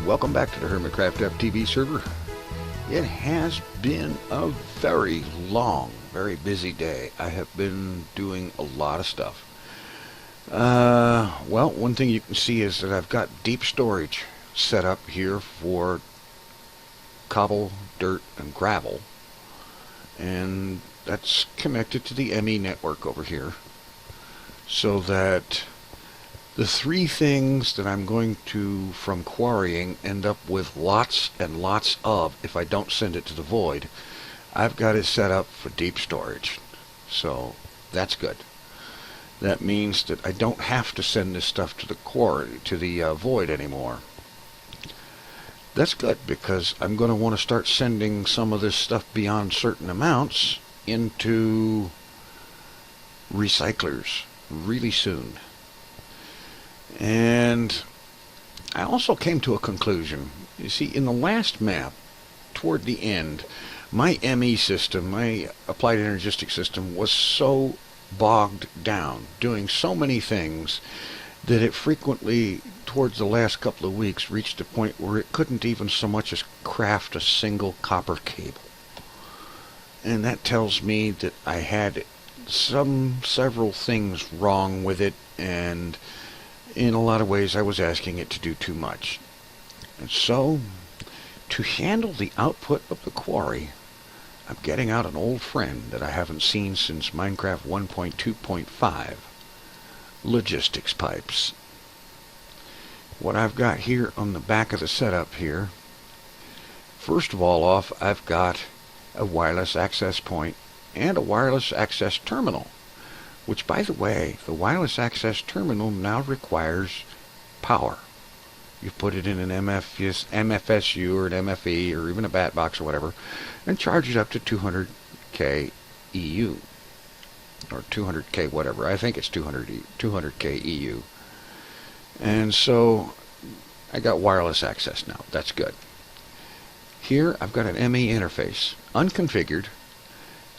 welcome back to the Hermitcraft FTB server. It has been a very long, very busy day. I have been doing a lot of stuff. Well, one thing you can see is that I've got deep storage set up here for cobble, dirt, and gravel. And that's connected to the ME network over here. So that the three things that I'm going to, from quarrying, end up with lots and lots of, if I don't send it to the void, I've got it set up for deep storage. So that's good. That means that I don't have to send this stuff to the quarry, to the void anymore. That's good, because I'm going to want to start sending some of this stuff beyond certain amounts into recyclers really soon. And I also came to a conclusion. You see, in the last map, toward the end, my ME system, my applied energistic system, was so bogged down, doing so many things, that it frequently, towards the last couple of weeks, reached a point where it couldn't even so much as craft a single copper cable. And that tells me that I had several things wrong with it, and in a lot of ways I was asking it to do too much. And so, to handle the output of the quarry, I'm getting out an old friend that I haven't seen since Minecraft 1.2.5, logistics pipes. What I've got here on the back of the setup here, first of all I've got a wireless access point and a wireless access terminal. Which, by the way, the wireless access terminal now requires power. You put it in an MFSU or an MFE or even a bat box or whatever, and charge it up to 200k EU. Or 200k whatever. I think it's 200k EU. And so I got wireless access now. That's good. Here I've got an ME interface, unconfigured.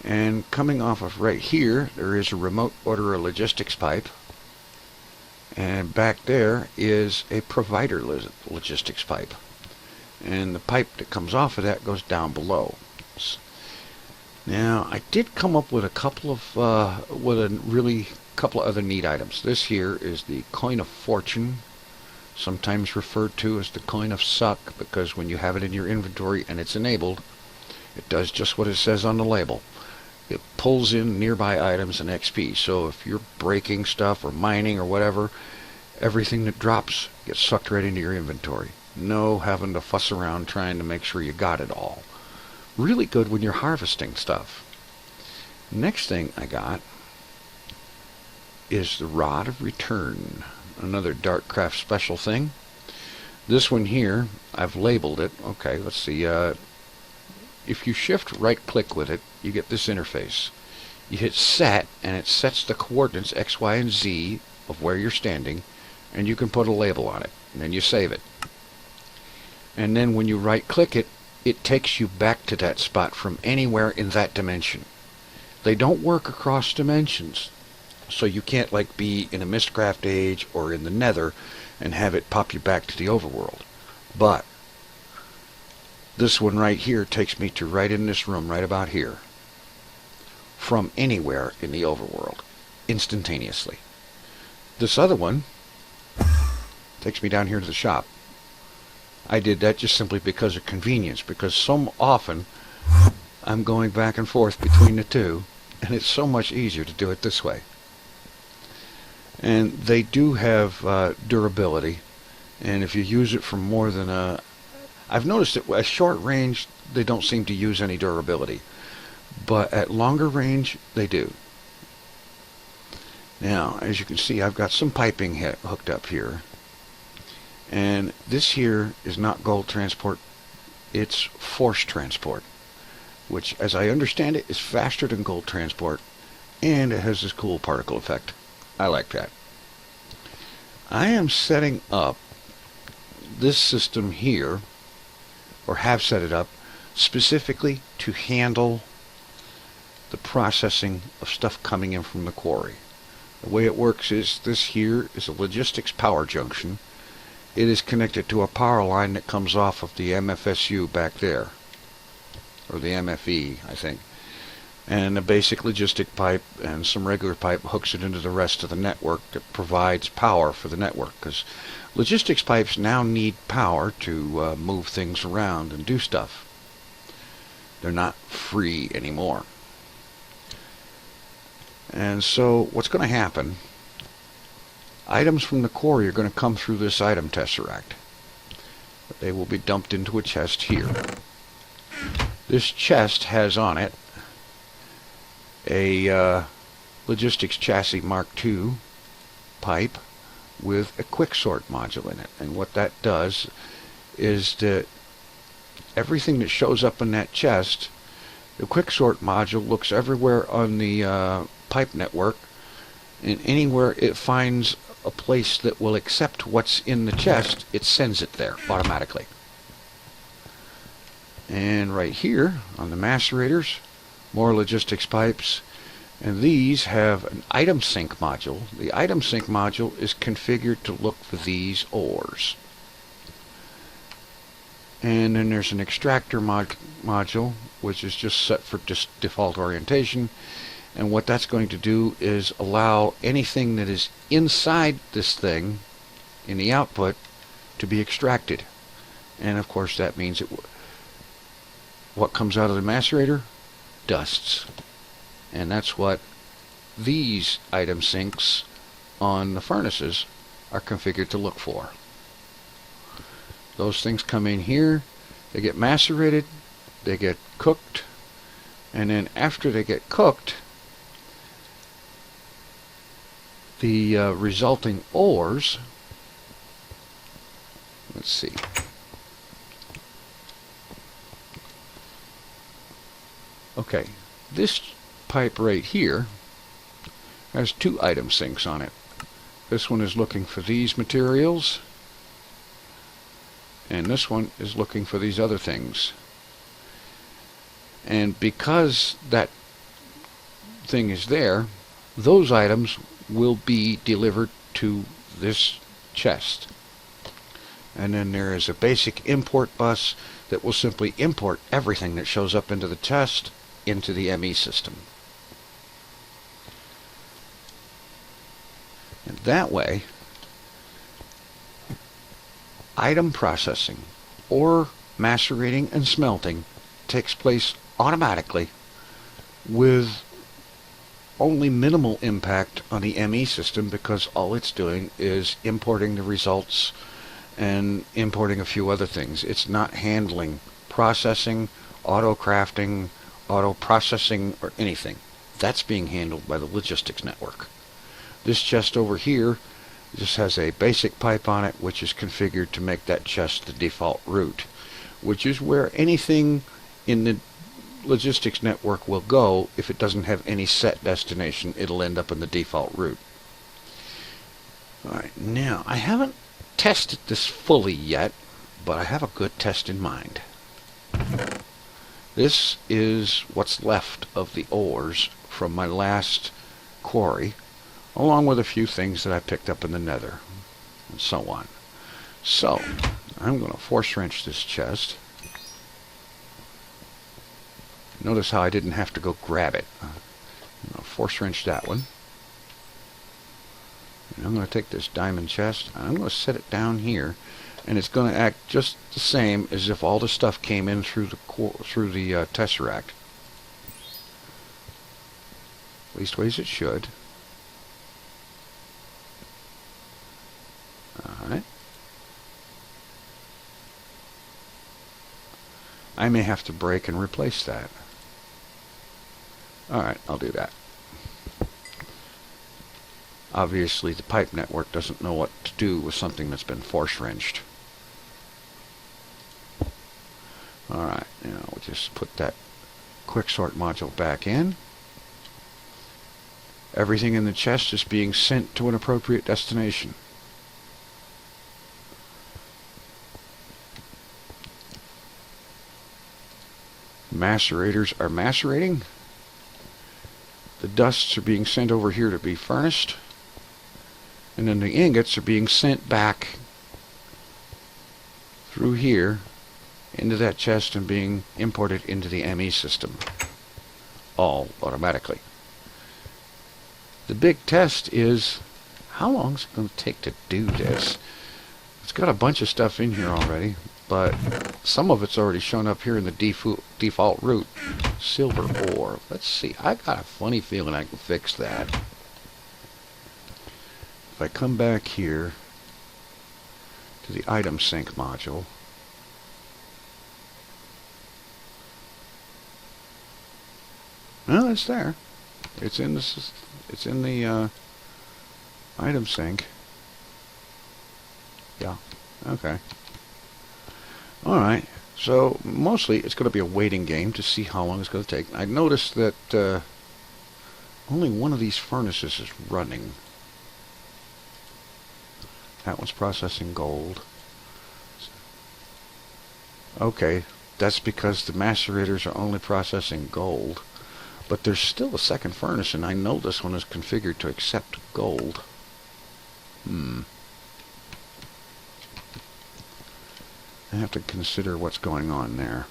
And coming off of right here, there is a remote order logistics pipe. And back there is a provider logistics pipe. And the pipe that comes off of that goes down below. Now, I did come up with a couple of, couple of other neat items. This here is the coin of fortune, sometimes referred to as the coin of suck, because when you have it in your inventory and it's enabled, it does just what it says on the label. It pulls in nearby items and XP. So if you're breaking stuff or mining or whatever, everything that drops gets sucked right into your inventory. No having to fuss around trying to make sure you got it all. Really good when you're harvesting stuff. Next thing I got is the Rod of Return. Another Darkcraft special thing. This one here, I've labeled it. Okay, let's see. If you shift right click with it, you get this interface. You hit set and it sets the coordinates X, Y, and Z of where you're standing, and you can put a label on it, and then you save it. And then when you right click it, it takes you back to that spot from anywhere in that dimension. They don't work across dimensions, so you can't like be in a Mistcraft age or in the Nether and have it pop you back to the overworld. But this one right here takes me to right in this room, right about here. From anywhere in the overworld. Instantaneously. This other one takes me down here to the shop. I did that just simply because of convenience, because so often I'm going back and forth between the two, and it's so much easier to do it this way. And they do have durability, and if you use it for more than a... I've noticed that at short range, they don't seem to use any durability. But at longer range, they do. Now, as you can see, I've got some piping hooked up here. And this here is not gold transport. It's force transport. Which, as I understand it, is faster than gold transport. And it has this cool particle effect. I like that. I am setting up this system here, or have set it up, specifically to handle the processing of stuff coming in from the quarry. The way it works is this here is a logistics power junction, it is connected to a power line that comes off of the MFSU back there, or the MFE, I think. And a basic logistic pipe and some regular pipe hooks it into the rest of the network that provides power for the network, because logistics pipes now need power to move things around and do stuff. They're not free anymore. And so what's going to happen, items from the quarry are going to come through this item tesseract. They will be dumped into a chest here. This chest has on it a logistics chassis Mark II pipe with a quicksort module in it. And what that does is that everything that shows up in that chest, the quicksort module looks everywhere on the pipe network, and anywhere it finds a place that will accept what's in the chest, it sends it there automatically. And right here on the macerators, more logistics pipes, and these have an item sync module. The item sync module is configured to look for these ores. And then there's an extractor module, which is just set for default orientation, and what that's going to do is allow anything that is inside this thing in the output to be extracted. And of course that means what comes out of the macerator? Dusts. And that's what these item sinks on the furnaces are configured to look for. Those things come in here, they get macerated, they get cooked, and then after they get cooked, the resulting ores, let's see, okay, this pipe right here has two item sinks on it. This one is looking for these materials, and this one is looking for these other things. And because that thing is there, those items will be delivered to this chest. And then there is a basic import bus that will simply import everything that shows up into the chest into the ME system. And that way, item processing or macerating and smelting takes place automatically with only minimal impact on the ME system, because all it's doing is importing the results and importing a few other things. It's not handling processing, auto crafting, auto processing, or anything. That's being handled by the logistics network. This chest over here just has a basic pipe on it, which is configured to make that chest the default route, which is where anything in the logistics network will go. If it doesn't have any set destination, it'll end up in the default route. Alright, now I haven't tested this fully yet, but I have a good test in mind. This is what's left of the ores from my last quarry, along with a few things that I picked up in the nether, and so on. So, I'm going to force wrench this chest. Notice how I didn't have to go grab it. I'm going to force wrench that one. And I'm going to take this diamond chest, and I'm going to set it down here, and it's going to act just the same as if all the stuff came in through the tesseract. Leastways it should. Alright. I may have to break and replace that. Alright, I'll do that. Obviously the pipe network doesn't know what to do with something that's been force wrenched. Alright, now we'll just put that quicksort module back in. Everything in the chest is being sent to an appropriate destination. Macerators are macerating. The dusts are being sent over here to be furnaced. And then the ingots are being sent back through here into that chest and being imported into the ME system, all automatically. The big test is, how long is it going to take to do this? It's got a bunch of stuff in here already, but some of it's already shown up here in the default route. Silver ore. Let's see. I got a funny feeling I can fix that. If I come back here to the item sync module, well, it's there. It's in this. It's in the item sync. Yeah. Okay. All right. So mostly it's going to be a waiting game to see how long it's going to take. I noticed that only one of these furnaces is running. That one's processing gold. Okay, that's because the macerators are only processing gold. But there's still a second furnace, and I know this one is configured to accept gold. I have to consider what's going on there.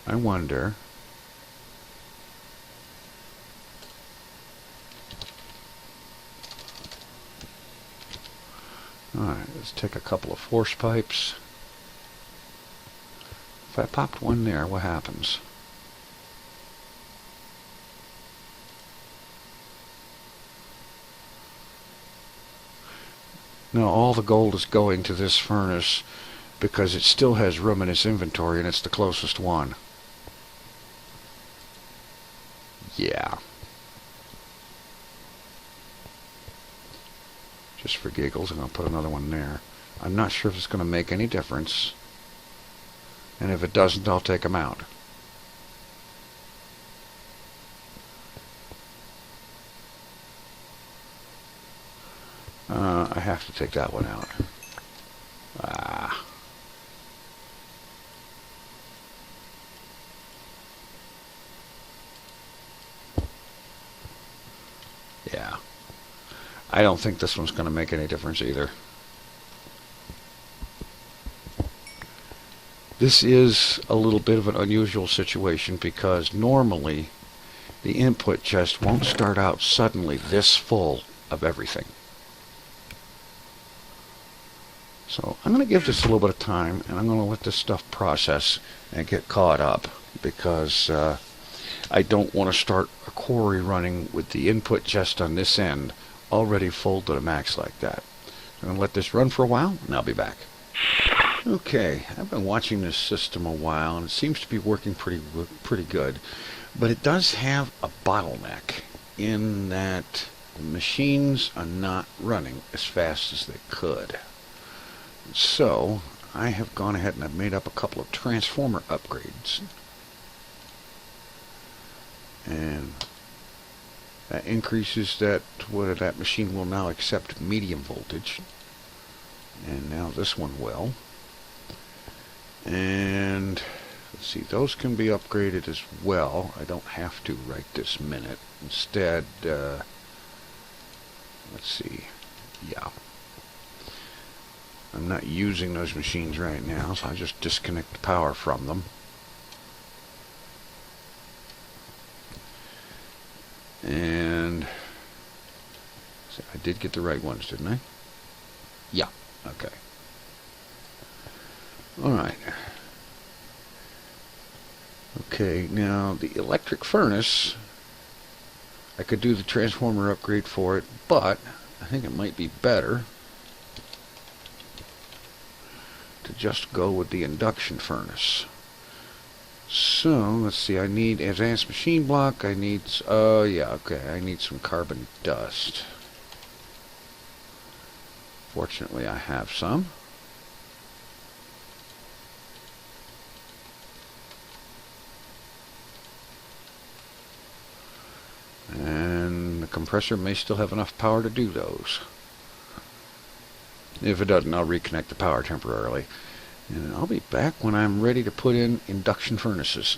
I wonder. Alright, let's take a couple of force pipes. If I popped one there, what happens? No, all the gold is going to this furnace because it still has room in its inventory and it's the closest one. Yeah. Just for giggles, I'm going to put another one there. I'm not sure if it's going to make any difference. And if it doesn't, I'll take them out. I have to take that one out. Yeah. I don't think this one's going to make any difference either. This is a little bit of an unusual situation because normally the input chest won't start out suddenly this full of everything. So I'm going to give this a little bit of time, and I'm going to let this stuff process and get caught up because I don't want to start a quarry running with the input chest on this end already full to the max like that. I'm going to let this run for a while, and I'll be back. Okay, I've been watching this system a while, and it seems to be working pretty good. But it does have a bottleneck in that the machines are not running as fast as they could. So I have gone ahead and I've made up a couple of transformer upgrades. And that increases that whether that machine will now accept medium voltage. And now this one will. And let's see, those can be upgraded as well. I don't have to right this minute. Instead, let's see, yeah. I'm not using those machines right now, so I just disconnect the power from them. And see, I did get the right ones, didn't I? Yeah, okay. Alright. Okay, now the electric furnace, I could do the transformer upgrade for it, but I think it might be better to just go with the induction furnace. So, let's see, I need advanced machine block, I need, I need some carbon dust. Fortunately, I have some. And the compressor may still have enough power to do those. If it doesn't, I'll reconnect the power temporarily. And I'll be back when I'm ready to put in induction furnaces.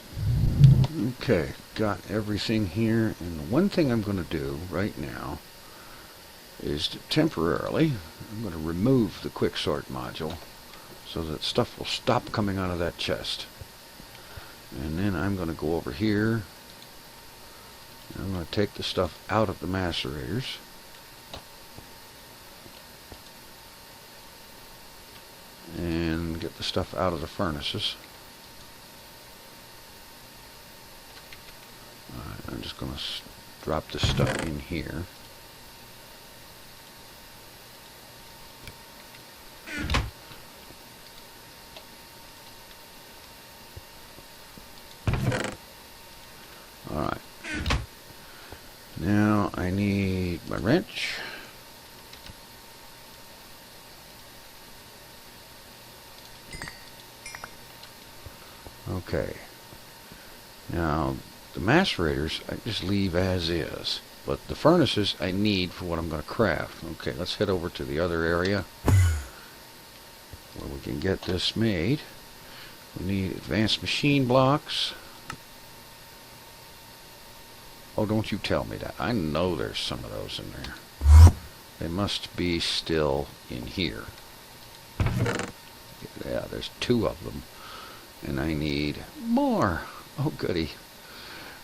Okay, got everything here, and the one thing I'm going to do right now is to temporarily, I'm going to remove the quick sort module so that stuff will stop coming out of that chest. And then I'm going to go over here, and I'm going to take the stuff out of the macerators. And get the stuff out of the furnaces. Alright, I'm just going to drop this stuff in here. Alright. Now I need my wrench. Okay. Now, the macerators I just leave as is, but the furnaces I need for what I'm going to craft. Okay, let's head over to the other area where we can get this made. We need advanced machine blocks. Oh, don't you tell me that. I know there's some of those in there. They must be still in here. Yeah, there's 2 of them. And I need more. Oh, goody.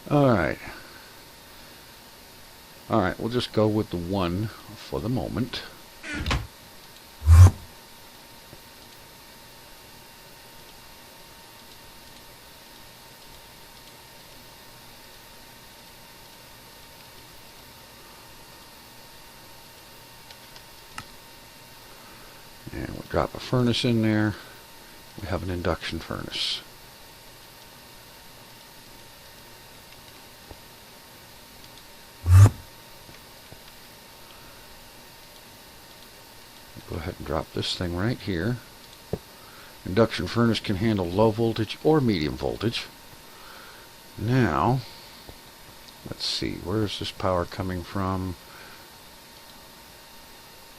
Alright. Alright, we'll just go with the 1 for the moment. And we'll drop a furnace in there. We have an induction furnace. Go ahead and drop this thing right here. Induction furnace can handle low voltage or medium voltage. Now, let's see, where is this power coming from?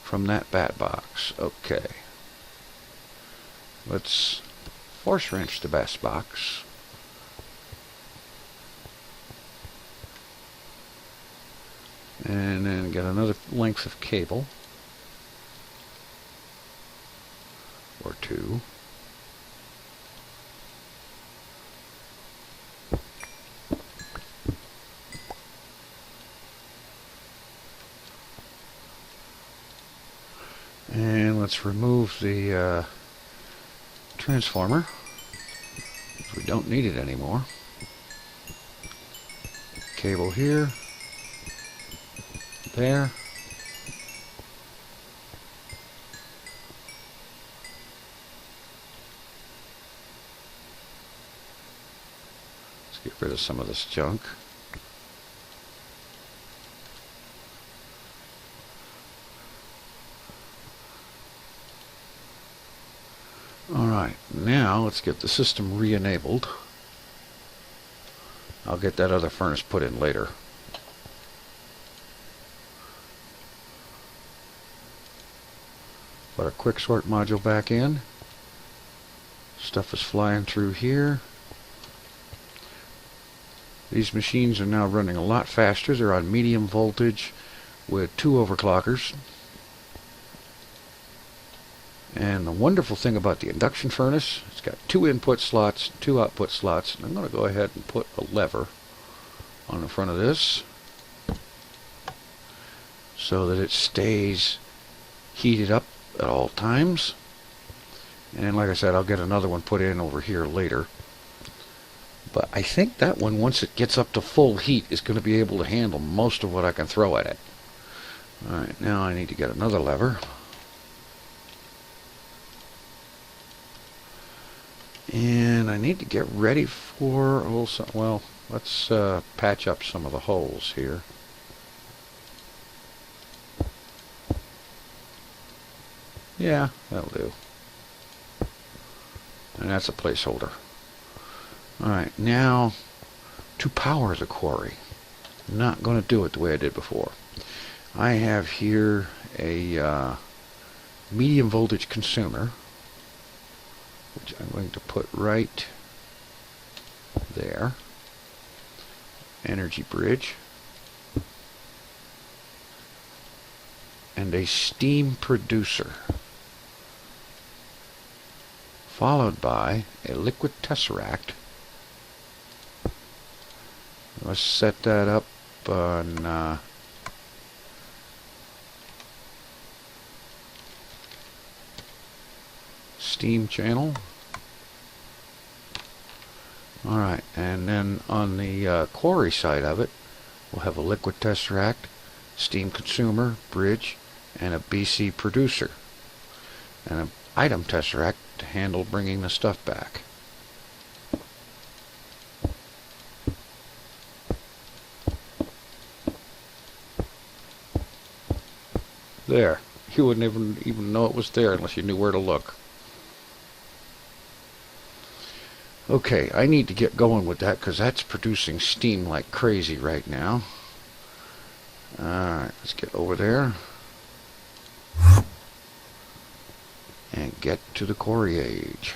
From that bat box. Okay. Let's force wrench the bat box. And then get another length of cable. Or 2. And let's remove the transformer. We don't need it anymore. Cable here. There. Let's get rid of some of this junk. Alright, now let's get the system re-enabled. I'll get that other furnace put in later. Put our quick sort module back in. Stuff is flying through here. These machines are now running a lot faster. They're on medium voltage with 2 overclockers. And the wonderful thing about the induction furnace, it's got 2 input slots, 2 output slots. And I'm going to go ahead and put a lever on the front of this so that it stays heated up at all times. And like I said, I'll get another one put in over here later. But I think that one, once it gets up to full heat, is going to be able to handle most of what I can throw at it. Alright, now I need to get another lever. And I need to get ready for a little, well, let's patch up some of the holes here. Yeah, that'll do. And that's a placeholder. Alright, now to power the quarry. I'm not going to do it the way I did before. I have here a medium voltage consumer, which I'm going to put right there. energy bridge, and a steam producer, followed by a liquid tesseract. Let's set that up on steam channel. Alright, and then on the quarry side of it, we'll have a liquid tesseract, steam consumer, bridge, and a BC producer, and an item tesseract to handle bringing the stuff back. There. You wouldn't even know it was there unless you knew where to look. Okay, I need to get going with that because that's producing steam like crazy right now. Alright, let's get over there and get to the quarry age.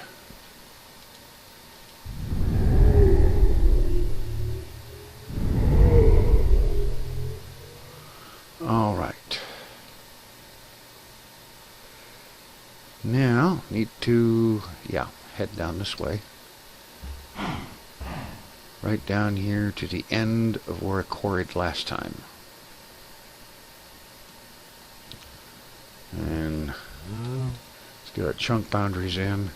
Alright. Now, need to, head down this way. Right down here to the end of where I quarried last time. And let's get our chunk boundaries in.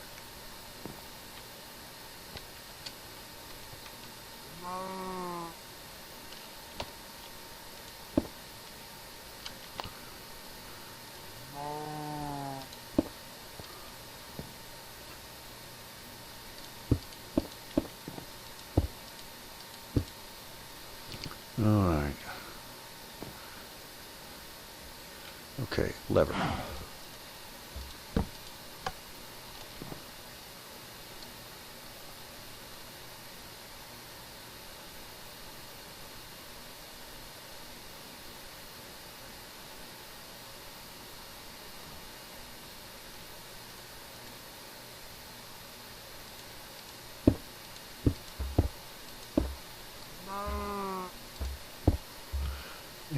Alright. Okay, lever.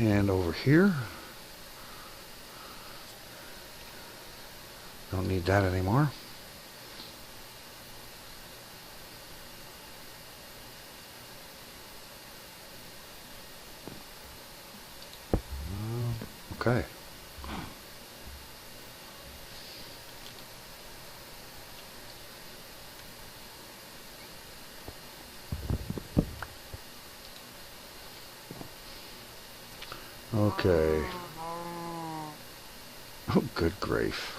And over here, don't need that anymore. Okay. Okay. Oh, good grief.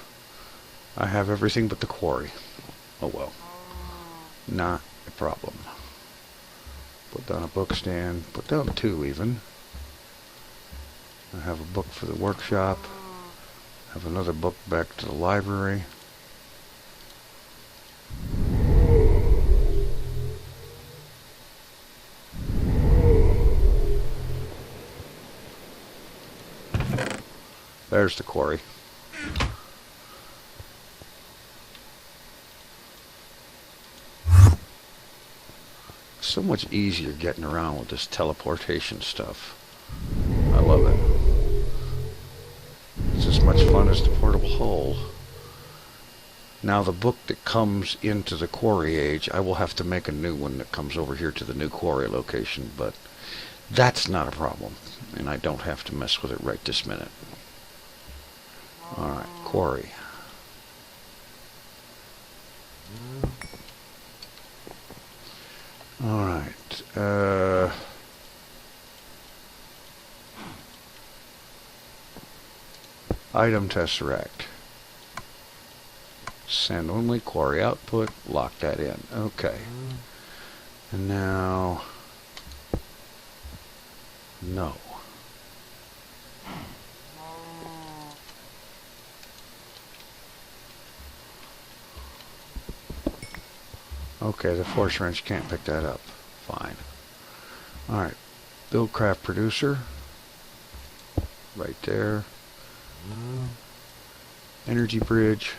I have everything but the quarry. Oh well. Not a problem. Put down a book stand. Put down two even. I have a book for the workshop. Have another book back to the library. There's the quarry. So much easier getting around with this teleportation stuff. I love it. It's as much fun as the portable hole. Now the book that comes into the quarry age, I will have to make a new one that comes over here to the new quarry location, but that's not a problem, and I don't have to mess with it right this minute. Alright, quarry. Alright, item tesseract. Send only quarry output, lock that in. Okay. And now, no. Okay, the force wrench can't pick that up. Fine. Alright. Buildcraft producer. Right there. Energy bridge.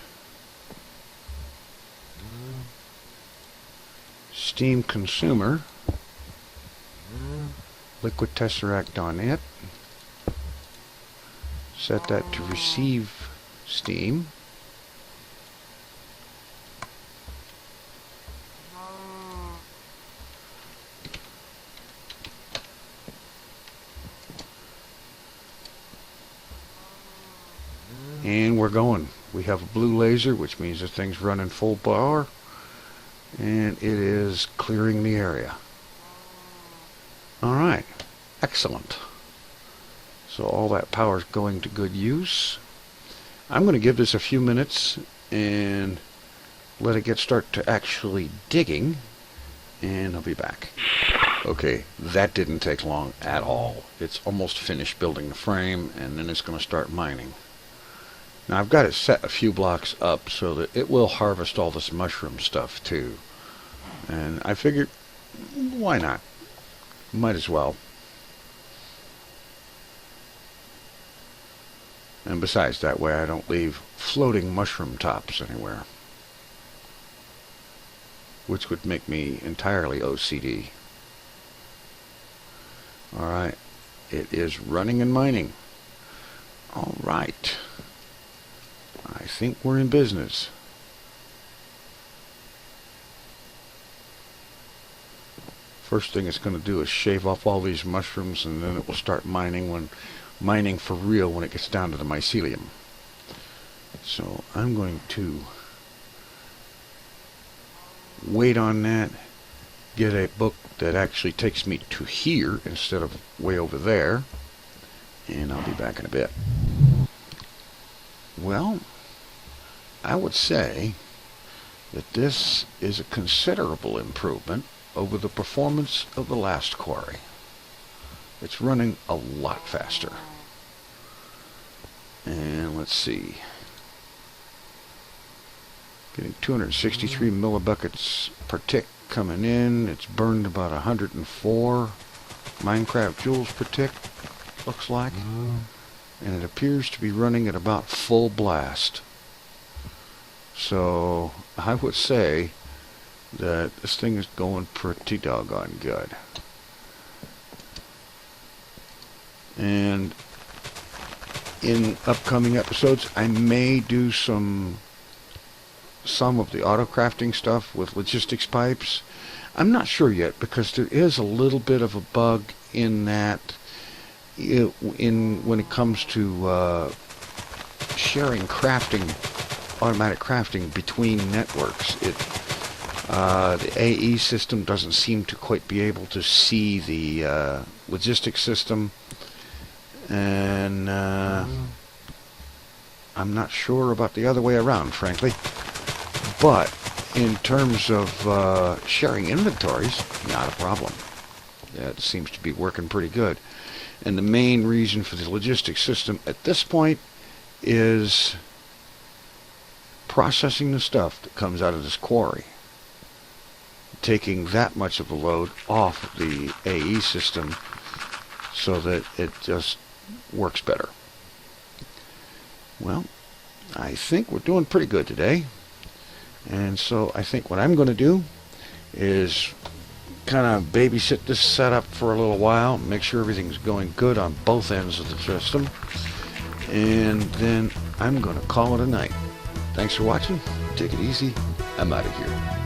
Steam consumer. liquid tesseract on it. Set that to receive steam. And we're going. We have a blue laser, which means the thing's running full power, and it is clearing the area. Alright, excellent. So all that power is going to good use. I'm going to give this a few minutes and let it start to actually digging, and I'll be back. Okay, that didn't take long at all. It's almost finished building the frame, and then it's going to start mining. Now I've got it set a few blocks up so that it will harvest all this mushroom stuff too. And I figured, why not? Might as well. And besides, that way I don't leave floating mushroom tops anywhere, which would make me entirely OCD. Alright, it is running and mining. Alright. I think we're in business. First thing it's going to do is shave off all these mushrooms, and then it will start mining for real when it gets down to the mycelium. So I'm going to wait on that, get a book that actually takes me to here instead of way over there, and I'll be back in a bit. Well, I would say that this is a considerable improvement over the performance of the last quarry. It's running a lot faster. And let's see. Getting 263 millibuckets per tick coming in. It's burned about 104 Minecraft joules per tick, looks like. And it appears to be running at about full blast. So I would say that this thing is going pretty doggone good. And in upcoming episodes I may do some of the auto crafting stuff with logistics pipes. I'm not sure yet, because there is a little bit of a bug in that when it comes to sharing automatic crafting between networks. The AE system doesn't seem to quite be able to see the logistics system, and I'm not sure about the other way around, frankly. But in terms of sharing inventories, not a problem. That seems to be working pretty good. And the main reason for the logistics system at this point is processing the stuff that comes out of this quarry, taking that much of the load off the AE system so that it just works better. Well, I think we're doing pretty good today. And so I think what I'm going to do is kind of babysit this setup for a little while, make sure everything's going good on both ends of the system, and then I'm going to call it a night. Thanks for watching. Take it easy. I'm out of here.